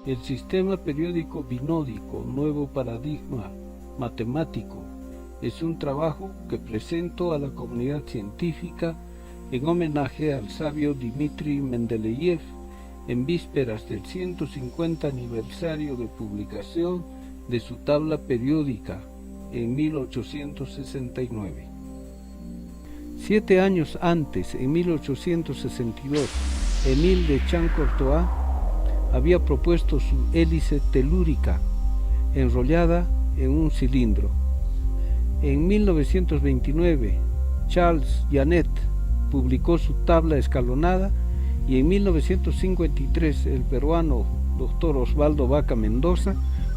El sistema periódico binódico, nuevo paradigma matemático, es un trabajo que presento a la comunidad científica en homenaje al sabio Dmitri Mendeleev en vísperas del 150 aniversario de publicación de su tabla periódica en 1869. 7 años antes, en 1862, Émile de Champ-Courtois había propuesto su hélice telúrica enrollada en un cilindro. En 1929, Charles Jeannet publicó su tabla escalonada y en 1953 el peruano Dr. Osvaldo Baca Mendoza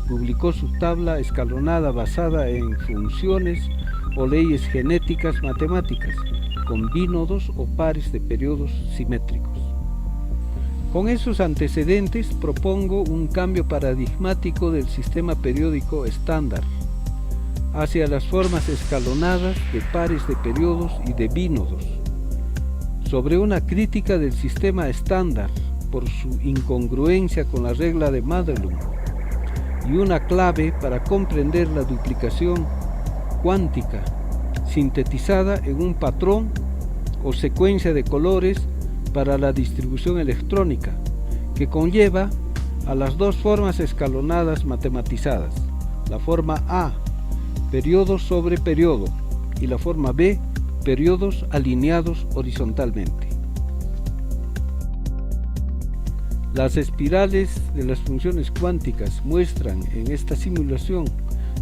publicó su tabla escalonada basada en funciones o leyes genéticas matemáticas con bínodos o pares de periodos simétricos. Con esos antecedentes propongo un cambio paradigmático del sistema periódico estándar hacia las formas escalonadas de pares de periodos y de bínodos, sobre una crítica del sistema estándar por su incongruencia con la regla de Madelung y una clave para comprender la duplicación cuántica sintetizada en un patrón o secuencia de colores para la distribución electrónica que conlleva a las dos formas escalonadas matematizadas, la forma A, periodos sobre periodo, y la forma B, periodos alineados horizontalmente. Las espirales de las funciones cuánticas muestran en esta simulación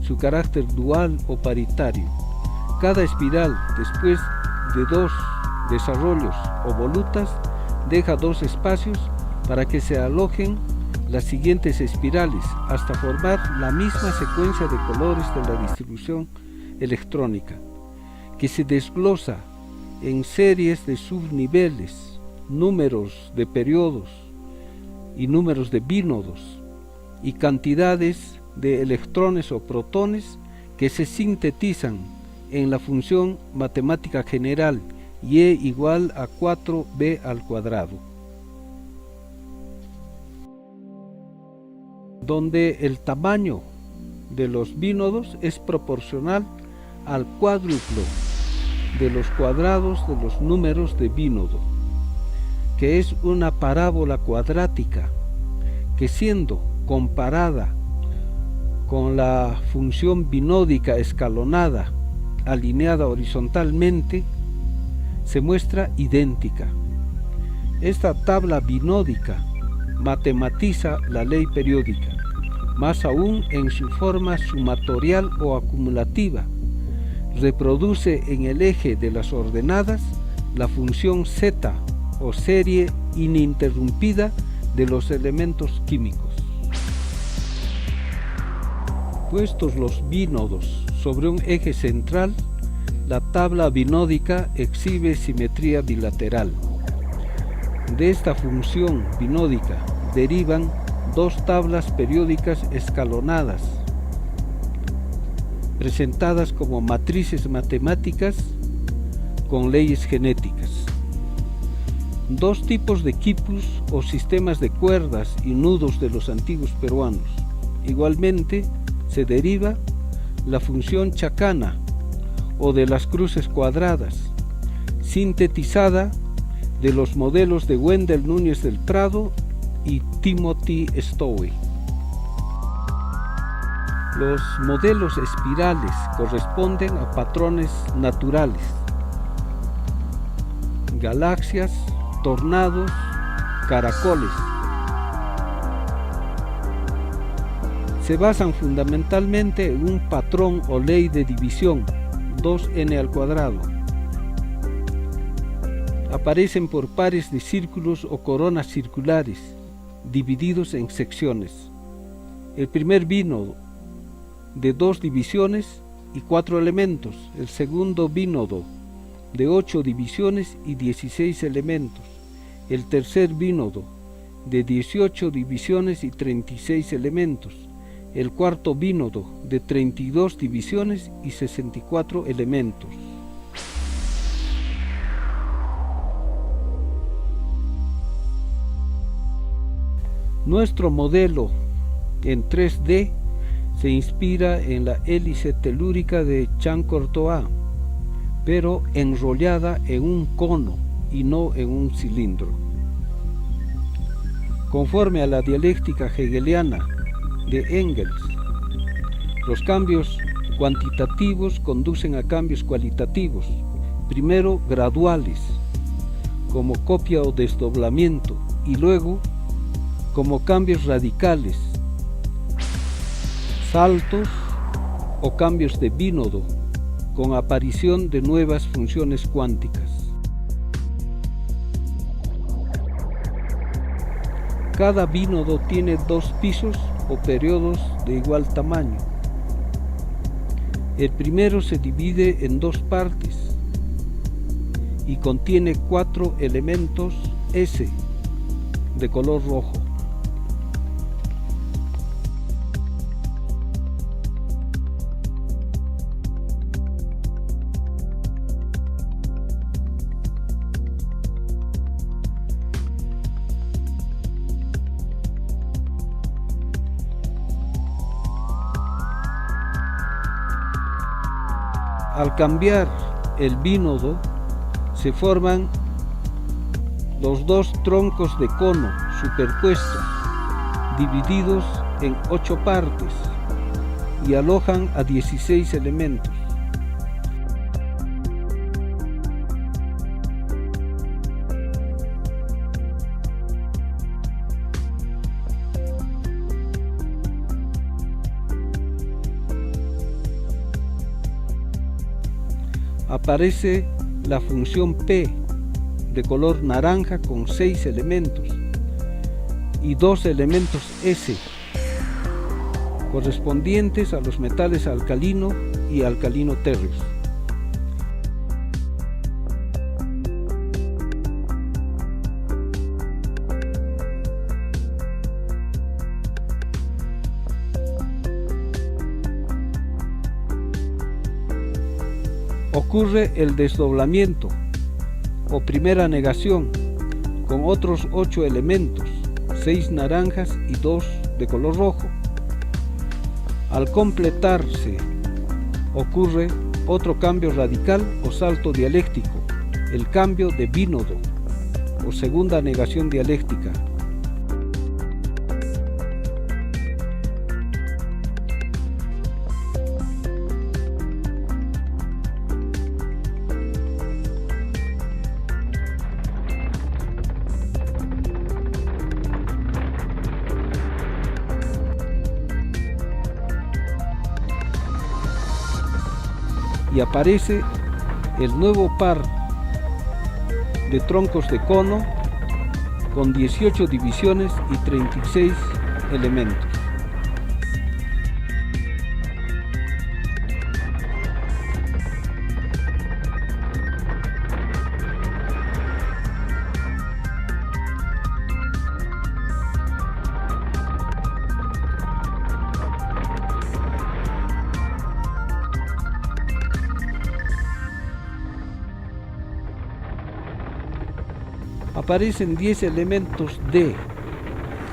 su carácter dual o paritario. Cada espiral, después de 2 desarrollos o volutas, deja 2 espacios para que se alojen las siguientes espirales hasta formar la misma secuencia de colores de la distribución electrónica, que se desglosa en series de subniveles, números de periodos y números de bínodos, y cantidades de electrones o protones que se sintetizan en la función matemática general y igual a 4b al cuadrado, donde el tamaño de los bínodos es proporcional al cuádruplo de los cuadrados de los números de bínodo, que es una parábola cuadrática que, siendo comparada con la función binódica escalonada alineada horizontalmente, se muestra idéntica. Esta tabla binódica matematiza la ley periódica, más aún en su forma sumatorial o acumulativa. Reproduce en el eje de las ordenadas la función z o serie ininterrumpida de los elementos químicos. Puestos los bínodos sobre un eje central, la tabla binódica exhibe simetría bilateral. De esta función binódica derivan 2 tablas periódicas escalonadas, presentadas como matrices matemáticas con leyes genéticas. 2 tipos de quipus o sistemas de cuerdas y nudos de los antiguos peruanos. Igualmente se deriva la función chacana o de las cruces cuadradas, sintetizada de los modelos de Wendell Núñez del Prado y Timothy Stowey. Los modelos espirales corresponden a patrones naturales, galaxias, tornados, caracoles. Se basan fundamentalmente en un patrón o ley de división, 2n al cuadrado. Aparecen por pares de círculos o coronas circulares, divididos en secciones. El primer bínodo de 2 divisiones y 4 elementos, el segundo bínodo de 8 divisiones y 16 elementos, el tercer bínodo de 18 divisiones y 36 elementos, el cuarto bínodo de 32 divisiones y 64 elementos. Nuestro modelo en 3D se inspira en la hélice telúrica de Champ-Courtois, pero enrollada en un cono y no en un cilindro. Conforme a la dialéctica hegeliana de Engels, los cambios cuantitativos conducen a cambios cualitativos, primero graduales, como copia o desdoblamiento, y luego como cambios radicales, saltos o cambios de bínodo, con aparición de nuevas funciones cuánticas. Cada bínodo tiene dos pisos o periodos de igual tamaño. El primero se divide en dos partes y contiene 4 elementos S de color rojo. Al cambiar el bínodo, se forman los dos troncos de cono superpuestos, divididos en 8 partes, y alojan a 16 elementos. Aparece la función P de color naranja con 6 elementos y 2 elementos S correspondientes a los metales alcalino y alcalino tercios. Ocurre el desdoblamiento o primera negación con otros 8 elementos, 6 naranjas y 2 de color rojo. Al completarse, ocurre otro cambio radical o salto dialéctico, el cambio de bínodo o segunda negación dialéctica. Y aparece el nuevo par de troncos de cono con 18 divisiones y 36 elementos. Aparecen 10 elementos D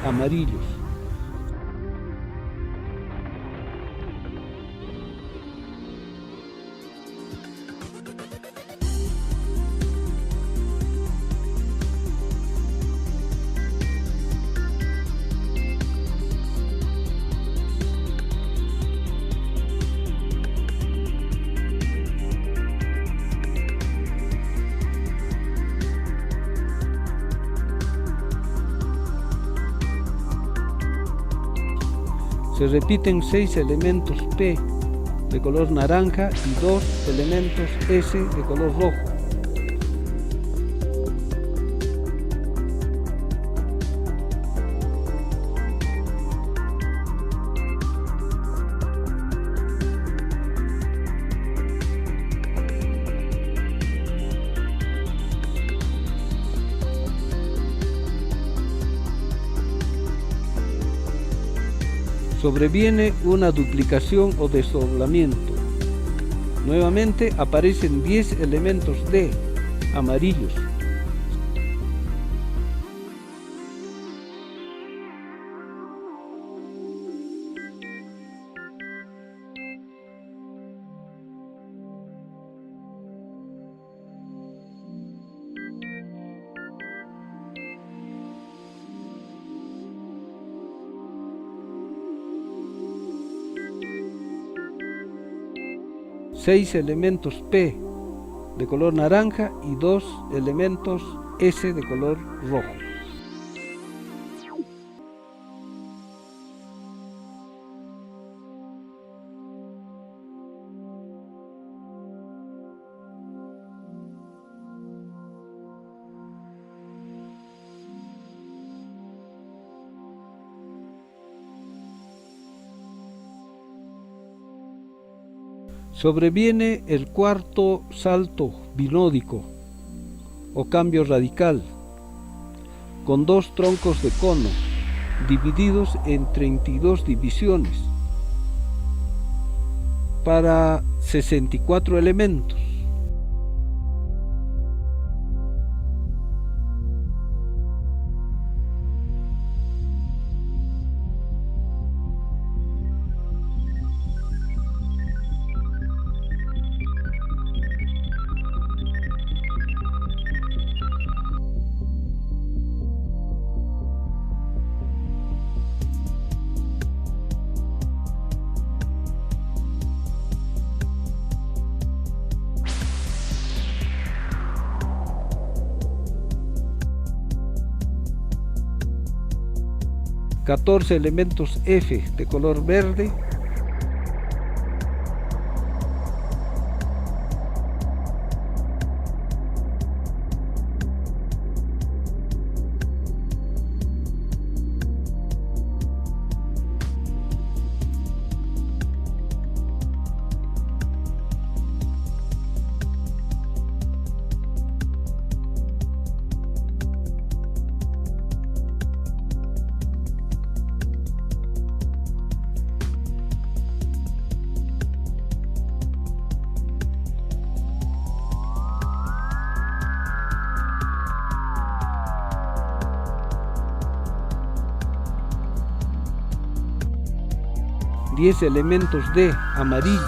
amarillos. Se repiten 6 elementos P de color naranja y 2 elementos S de color rojo. Sobreviene una duplicación o desdoblamiento. Nuevamente aparecen 10 elementos D amarillos. 6 elementos P de color naranja y 2 elementos S de color rojo. Sobreviene el cuarto salto binódico o cambio radical, con 2 troncos de cono divididos en 32 divisiones para 64 elementos. ...14 elementos F de color verde, ...10 elementos D amarillos,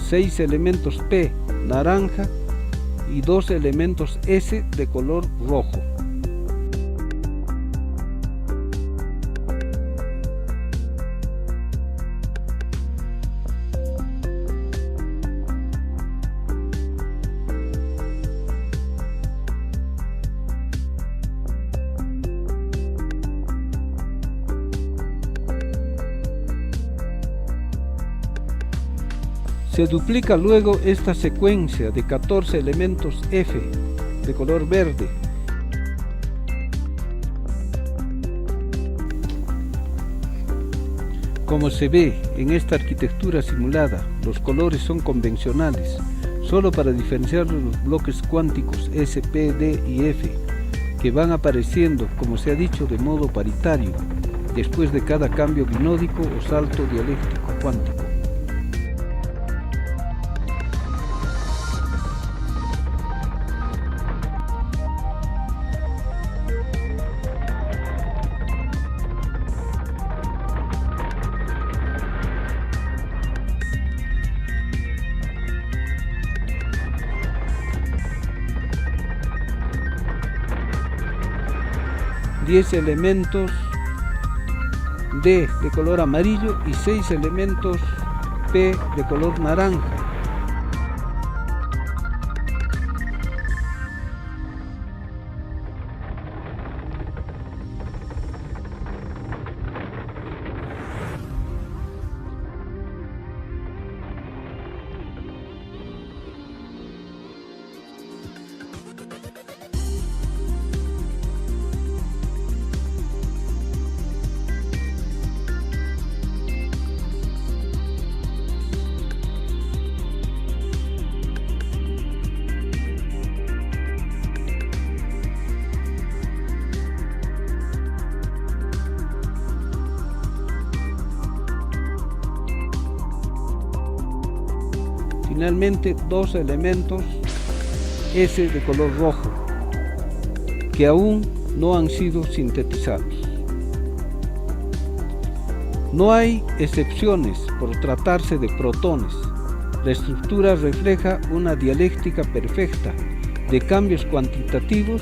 ...6 elementos P naranja y 2 elementos S de color rojo. Se duplica luego esta secuencia de 14 elementos F de color verde. Como se ve en esta arquitectura simulada, los colores son convencionales, solo para diferenciar los bloques cuánticos S, P, D y F, que van apareciendo, como se ha dicho, de modo paritario, después de cada cambio binódico o salto dialéctico cuántico. ...10 elementos D de color amarillo y 6 elementos P de color naranja. finalmente 2 elementos S de color rojo, que aún no han sido sintetizados. No hay excepciones por tratarse de protones. La estructura refleja una dialéctica perfecta de cambios cuantitativos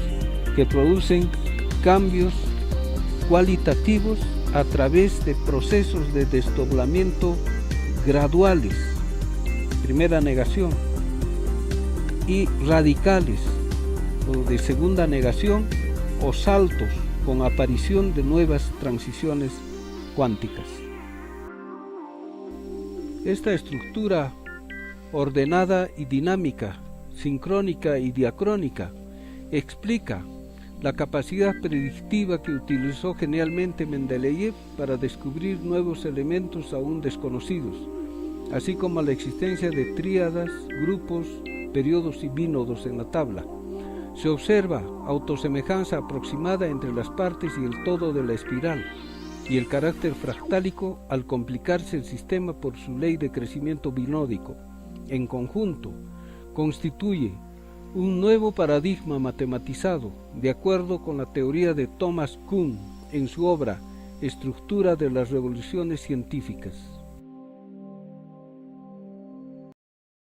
que producen cambios cualitativos a través de procesos de desdoblamiento graduales, primera negación, y radicales, o de segunda negación, o saltos con aparición de nuevas transiciones cuánticas. Esta estructura ordenada y dinámica, sincrónica y diacrónica, explica la capacidad predictiva que utilizó genialmente Mendeleev para descubrir nuevos elementos aún desconocidos, así como la existencia de tríadas, grupos, periodos y bínodos en la tabla. Se observa autosemejanza aproximada entre las partes y el todo de la espiral, y el carácter fractálico al complicarse el sistema por su ley de crecimiento binódico. En conjunto, constituye un nuevo paradigma matematizado, de acuerdo con la teoría de Thomas Kuhn en su obra Estructura de las revoluciones científicas.